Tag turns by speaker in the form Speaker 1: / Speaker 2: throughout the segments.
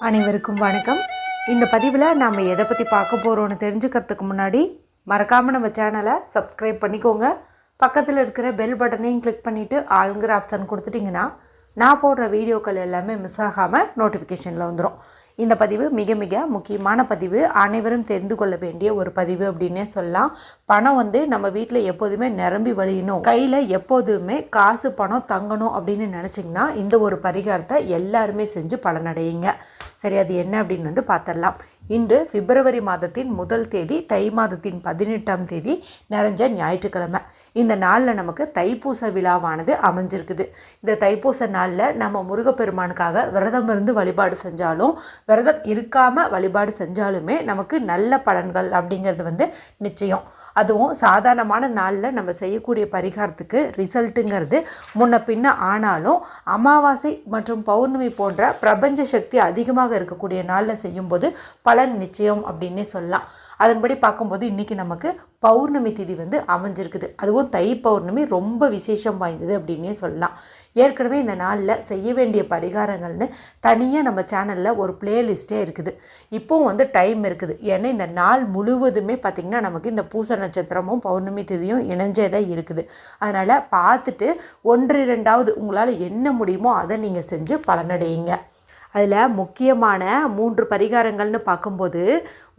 Speaker 1: அனைவருக்கும் வணக்கம். இந்த பதிவில் நாம் எதை பற்றி பார்க்க போகிறோன்னு தெரிஞ்சுக்கிறதுக்கு முன்னாடி மறக்காமல் நம்ம சேனலை சப்ஸ்கிரைப் பண்ணிக்கோங்க. பக்கத்தில் இருக்கிற பெல் பட்டனையும் கிளிக் பண்ணிவிட்டு ஆளுங்கிற ஆப்ஷன் கொடுத்துட்டிங்கன்னா நான் போடுற வீடியோக்கள் எல்லாமே மிஸ் ஆகாமல் நோட்டிஃபிகேஷனில் வந்துடும். இந்த பதிவு மிக மிக முக்கியமான பதிவு, அனைவரும் தெரிந்து கொள்ள வேண்டிய ஒரு பதிவு அப்படின்னே சொல்லலாம். பணம் நம்ம வீட்டில் எப்போதுமே நிரம்பி வழியணும், கையில் எப்போதுமே காசு பணம் தங்கணும் அப்படின்னு நினச்சிங்கன்னா இந்த ஒரு பரிகாரத்தை எல்லாருமே செஞ்சு பலனடையுங்க. சரி, அது என்ன அப்படின்னு பார்த்துடலாம். இன்று பிப்ரவரி மாதத்தின் முதல் தேதி, தை மாதத்தின் 18ஆம் தேதி, நிறைஞ்ச ஞாயிற்றுக்கிழமை. இந்த நாளில் நமக்கு தைப்பூச விழாவானது அமைஞ்சிருக்குது. இந்த தைப்பூச நாளில் நம்ம முருகப்பெருமானுக்காக விரதம் இருந்து வழிபாடு செஞ்சாலும், விரதம் இருக்காமல் வழிபாடு செஞ்சாலுமே நமக்கு நல்ல பலன்கள் அப்படிங்கிறது நிச்சயம். அதுவும் சாதாரணமான நாளில் நம்ம செய்யக்கூடிய பரிகாரத்துக்கு ரிசல்ட்டுங்கிறது முன்ன பின்ன ஆனாலும், அமாவாசை மற்றும் பௌர்ணமி போன்ற பிரபஞ்ச சக்தி அதிகமாக இருக்கக்கூடிய நாளில் செய்யும்போது பலன் நிச்சயம் அப்படின்னே சொல்லலாம். அதன்படி பார்க்கும்போது இன்றைக்கி நமக்கு பௌர்ணமி திதி அமைஞ்சிருக்குது. அதுவும் தை பௌர்ணமி ரொம்ப விசேஷம் வாய்ந்தது அப்படின்னே சொல்லலாம். ஏற்கனவே இந்த நாளில் செய்ய வேண்டிய பரிகாரங்கள்னு தனியாக நம்ம சேனலில் ஒரு பிளேலிஸ்ட்டே இருக்குது. இப்போவும் டைம் இருக்குது. ஏன்னா இந்த நாள் முழுவதுமே பார்த்திங்கன்னா நமக்கு இந்த பூச நட்சத்திரமும் பௌர்ணமி திதியும் இணைஞ்சே தான் இருக்குது. அதனால் பார்த்துட்டு 1-2வது உங்களால் என்ன முடியுமோ அதை நீங்கள் செஞ்சு பலனடையுங்க. அதில் முக்கியமான 3 பரிகாரங்கள்னு பார்க்கும்போது,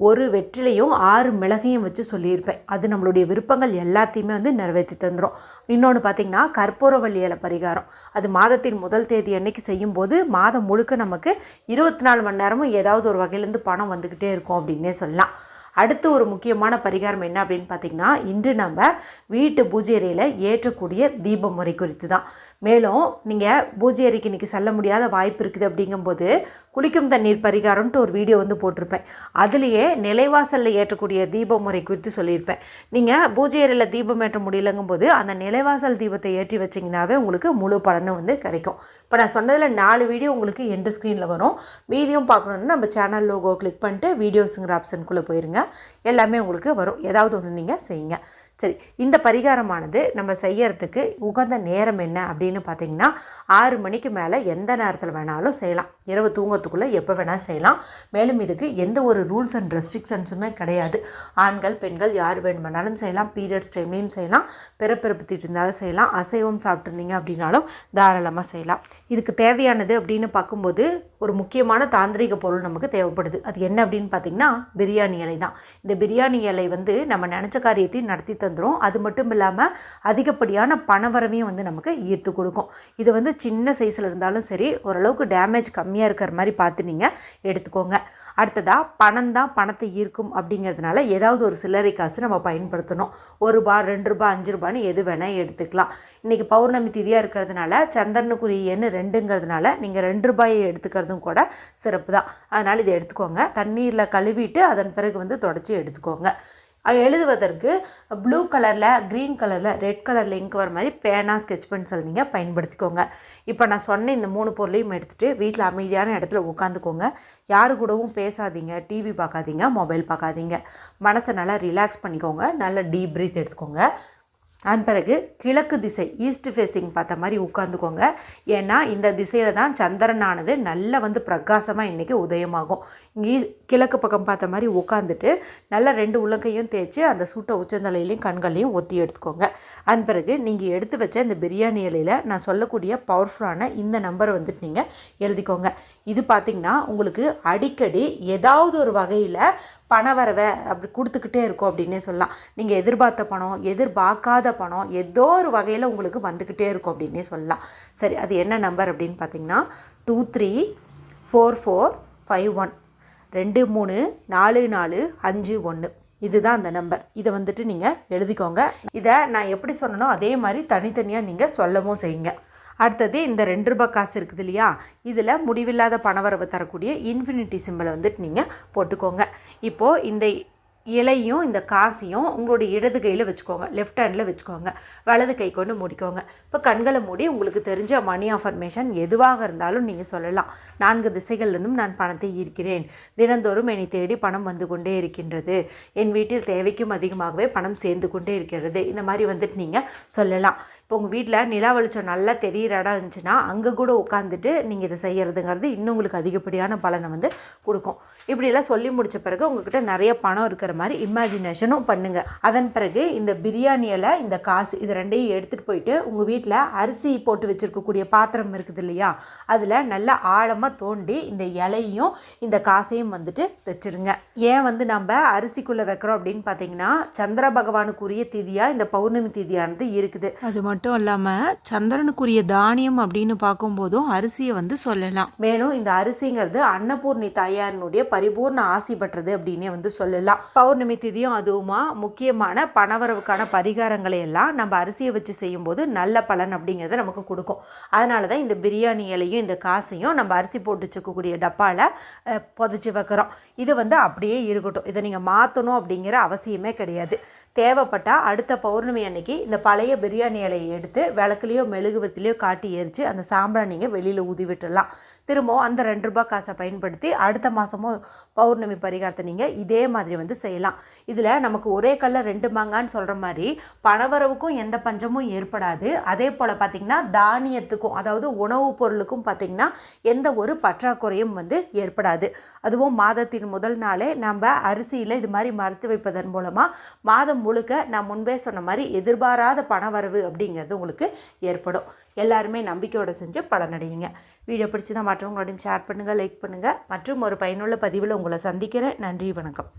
Speaker 1: ஒரு வெற்றிலையும் 6 மிளகையும் வச்சு சொல்லியிருப்பேன். அது நம்மளுடைய விருப்பங்கள் எல்லாத்தையுமே நிறைவேற்றி தந்துடும். இன்னொன்று பார்த்திங்கன்னா கற்பூரவள்ளி இலை பரிகாரம். அது மாதத்தின் முதல் தேதி அன்னைக்கு செய்யும்போது மாதம் முழுக்க நமக்கு 24 மணி நேரமும் ஏதாவது ஒரு வகையிலேருந்து பணம் வந்துக்கிட்டே இருக்கும் அப்படின்னே சொல்லலாம். அடுத்து ஒரு முக்கியமான பரிகாரம் என்ன அப்படின்னு பார்த்திங்கன்னா, இன்று நம்ம வீட்டு பூஜை அறையில் ஏற்றக்கூடிய தீப முறை குறித்து தான். மேலும் நீங்கள் பூஜை அறைக்கு இன்றைக்கி செல்ல முடியாத வாய்ப்பு இருக்குது அப்படிங்கும்போது குளிக்கும் தண்ணீர் பரிகாரம்ன்ட்டு ஒரு வீடியோ போட்டிருப்பேன். அதுலேயே நிலைவாசலில் ஏற்றக்கூடிய தீப முறை குறித்து சொல்லியிருப்பேன். நீங்கள் பூஜை அறையில் தீபம் ஏற்ற முடியலங்கும்போது அந்த நிலைவாசல் தீபத்தை ஏற்றி வச்சிங்கனாவே உங்களுக்கு முழு பலனும் கிடைக்கும். இப்போ நான் சொன்னதில் 4 வீடியோ உங்களுக்கு எண்டு ஸ்க்ரீனில் வரும். வீடியோவும் பார்க்கணுன்னு நம்ம சேனல் லோகோ கிளிக் பண்ணிட்டு வீடியோஸுங்கிற ஆப்ஷனுக்குள்ளே போயிருங்க. எல்லாமே உங்களுக்கு வரும். ஏதாவது ஒன்று நீங்கள் செய்யுங்க. சரி, இந்த பரிகாரமானது நம்ம செய்யறதுக்கு உகந்த நேரம் என்ன அப்படின்னு பார்த்திங்கன்னா, 6 மணிக்கு மேலே எந்த நேரத்தில் வேணாலும் செய்யலாம். இரவு தூங்குறதுக்குள்ளே எப்போ வேணால் செய்யலாம். மேலும் இதுக்கு எந்த ஒரு ரூல்ஸ் அண்ட் ரெஸ்ட்ரிக்ஷன்ஸுமே கிடையாது. ஆண்கள் பெண்கள் யார் வேணுமானாலும் செய்யலாம். பீரியட்ஸ் டைம்லேயும் செய்யலாம், பிறப்பிறப்பு தீட்டு இருந்தாலும் செய்யலாம், அசைவம் சாப்பிட்ருந்தீங்க அப்படின்னாலும் தாராளமாக செய்யலாம். இதுக்கு தேவையானது அப்படின்னு பார்க்கும்போது ஒரு முக்கியமான தாந்திரிக பொருள் நமக்கு தேவைப்படுது. அது என்ன அப்படின்னு பார்த்திங்கன்னா பிரியாணி இலை தான். இந்த பிரியாணி இலை நம்ம நினச்ச காரியத்தையும் நடத்தி தந்துடும். அது மட்டும் இல்லாமல் அதிகப்படியான பணவரவையும் நமக்கு ஈர்த்து கொடுக்கும். இது சின்ன சைஸில் இருந்தாலும் சரி, ஓரளவுக்கு டேமேஜ் கம்மியாக இருக்கிற மாதிரி பார்த்து நீங்கள் எடுத்துக்கோங்க. அடுத்ததாக பணம் தான் பணத்தை ஈர்க்கும் அப்படிங்கிறதுனால ஏதாவது ஒரு சில்லறை காசு நம்ம பயன்படுத்தணும். ₹1, ₹2, ₹5 எது வேணால் எடுத்துக்கலாம். இன்றைக்கி பௌர்ணமி திதியாக இருக்கிறதுனால சந்திரனுக்குரிய எண் 2ங்கிறதுனால நீங்கள் ₹2 எடுத்துக்கிறதும் கூட சிறப்பு தான். அதனால் இதை எடுத்துக்கோங்க. தண்ணீரில் கழுவிட்டு அதன் பிறகு தொடச்சி எடுத்துக்கோங்க. எழுதுவதற்கு ப்ளூ கலரில், க்ரீன் கலரில், ரெட் கலரில் இங்க் வர மாதிரி பேனா, ஸ்கெட்ச் பென்சில் நீங்கள் பயன்படுத்திக்கோங்க. இப்போ நான் சொன்ன இந்த 3 பொருளையும் எடுத்துகிட்டு வீட்டில் அமைதியான இடத்துல உட்காந்துக்கோங்க. யாரு கூடவும் பேசாதீங்க, டிவி பார்க்காதீங்க, மொபைல் பார்க்காதீங்க. மனசை நல்லா ரிலாக்ஸ் பண்ணிக்கோங்க. நல்லா டீப் ப்ரீத் எடுத்துக்கோங்க. அதன் பிறகு கிழக்கு திசை, ஈஸ்ட் ஃபேஸிங் பார்த்த மாதிரி உட்காந்துக்கோங்க. ஏன்னா இந்த திசையில் தான் சந்திரனானது நல்லா பிரகாசமாக இன்றைக்கி உதயமாகும். இங்கே கிழக்கு பக்கம் பார்த்த மாதிரி உட்காந்துட்டு நல்லா 2 உள்ளங்கையும் தேய்ச்சி அந்த சூட்டை உச்சந்தலையிலையும் கண்களையும் ஒத்தி எடுத்துக்கோங்க. அதன் பிறகு நீங்கள் எடுத்து வச்ச இந்த பிரியாணி இலையில் நான் சொல்லக்கூடிய பவர்ஃபுல்லான இந்த நம்பரை நீங்கள் எழுதிக்கோங்க. இது பார்த்திங்கன்னா உங்களுக்கு அடிக்கடி ஏதாவது ஒரு வகையில் பணவரவை அப்படி கொடுத்துக்கிட்டே இருக்கும் அப்படின்னே சொல்லலாம். நீங்கள் எதிர்பார்த்த பணம், எதிர்பார்க்காத பணம் ஏதோ ஒரு வகையில் உங்களுக்கு வந்துக்கிட்டே இருக்கும் அப்படின்னே சொல்லலாம். சரி, அது என்ன நம்பர் அப்படின்னு பார்த்தீங்கன்னா 234451 234451. இதுதான் அந்த நம்பர். இதை நீங்கள் எழுதிக்கோங்க. இதை நான் எப்படி சொன்னனோ அதே மாதிரி தனித்தனியாக நீங்கள் சொல்லவும் செய்யுங்க. அடுத்தது இந்த ₹2 காசு இருக்குது இல்லையா, இதில் முடிவில்லாத பணவரவு தரக்கூடிய இன்ஃபினிட்டி சிம்பிளை நீங்கள் போட்டுக்கோங்க. இப்போது இந்த இலையும் இந்த காசையும் உங்களுடைய இடது கையில் வச்சுக்கோங்க, லெஃப்ட் ஹேண்டில் வச்சுக்கோங்க. வலது கை கொண்டு மூடிக்கோங்க. இப்போ கண்களை மூடி உங்களுக்கு தெரிஞ்ச மணி அஃபர்மேஷன் எதுவாக இருந்தாலும் நீங்கள் சொல்லலாம். 4 திசைகள்லேருந்தும் நான் பணத்தை ஈர்க்கிறேன். தினந்தோறும் என்னை தேடி பணம் வந்து கொண்டே இருக்கின்றது. என் வீட்டில் தேவைக்கும் அதிகமாகவே பணம் சேர்ந்து கொண்டே இருக்கிறது. இந்த மாதிரி நீங்கள் சொல்லலாம். இப்போ உங்கள் வீட்டில் நிலா வெளிச்சம் நல்லா தெரிகிற இடம் இருந்துச்சுன்னா அங்கே கூட உட்காந்துட்டு நீங்கள் இதை செய்கிறதுங்கிறது இன்னும் உங்களுக்கு அதிகப்படியான பலனை வந்து கொடுக்கும். இப்படியெல்லாம் சொல்லி முடித்த பிறகு உங்கள்கிட்ட நிறைய பணம் இருக்கிற மாதிரி இமேஜினேஷனும் பண்ணுங்கள். அதன் பிறகு இந்த பிரியாணியில் இந்த காசு இது ரெண்டையும் எடுத்துகிட்டு போயிட்டு உங்கள் வீட்டில் அரிசி போட்டு வச்சுருக்கக்கூடிய பாத்திரம் இருக்குது இல்லையா, அதில் நல்லா ஆழமாக தோண்டி இந்த இலையும் இந்த காசையும் வந்துட்டு வச்சுருங்க. ஏன் வந்து நம்ம அரிசிக்குள்ளே வைக்கிறோம் அப்படின்னு பார்த்தீங்கன்னா, சந்திர பகவானுக்குரிய திதியாக இந்த பௌர்ணமி திதியானது இருக்குது. அது மட்டும் இல்லாமல் சந்திரனுக்குரிய தானியம் அப்படின்னு பார்க்கும்போதும் அரிசியை வந்து சொல்லலாம். மேலும் இந்த அரிசிங்கிறது அன்னபூர்ணி தாயாரினுடைய பரிபூர்ண ஆசி பெற்றது அப்படின்னே வந்து சொல்லலாம். பௌர்ணமி திதியும் அதுவுமா முக்கியமான பணவரவுக்கான பரிகாரங்களை எல்லாம் நம்ம அரிசியை வச்சு செய்யும்போது நல்ல பலன் அப்படிங்கிறத நமக்கு கொடுக்கும். அதனால தான் இந்த பிரியாணி இலையும் இந்த காசையும் நம்ம அரிசி போட்டு வச்சுக்கக்கூடிய டப்பாவில் புதைச்சி வைக்கிறோம். இது வந்து அப்படியே இருக்கட்டும். இதை நீங்கள் மாற்றணும் அப்படிங்கிற அவசியமே கிடையாது. தேவைப்பட்டால் அடுத்த பௌர்ணமி அன்னைக்கு இந்த பழைய பிரியாணி இலையை எடுத்து விளக்குலையோ மெழுகுவத்திலையோ காட்டி எரித்து அந்த சாம்பலை நீங்கள் வெளியில் ஊதி விட்டுடலாம். திரும்பவும் அந்த 2 ரூபாய் காசை பயன்படுத்தி அடுத்த மாதமும் பௌர்ணமி பரிகாரத்தை நீங்கள் இதே மாதிரி வந்து செய்யலாம். இதில் நமக்கு ஒரே கல்ல 2 மாங்கான்னு சொல்கிற மாதிரி பணவரவுக்கும் எந்த பஞ்சமும் ஏற்படாது. அதே போல் பார்த்திங்கன்னா தானியத்துக்கும் அதாவது உணவுப் பொருளுக்கும் பார்த்திங்கன்னா எந்த ஒரு பற்றாக்குறையும் வந்து ஏற்படாது. அதுவும் மாதத்தின் முதல் நாளே நம்ம அரிசியில் இது மாதிரி மறுத்து வைப்பதன் மூலமாக மாதம் முழுக்க நான் முன்பே சொன்ன மாதிரி எதிர்பாராத பணவரவு அப்படிங்கிறது உங்களுக்கு ஏற்படும். எல்லாருமே நம்பிக்கையோடு செஞ்சு பலனடையுங்க. வீடியோ பிடிச்சிதான் மற்றவங்களோடையும் ஷேர் பண்ணுங்கள், லைக் பண்ணுங்கள். மற்றும் ஒரு பயனுள்ள பதிவில் உங்களை சந்திக்கிறேன். நன்றி, வணக்கம்.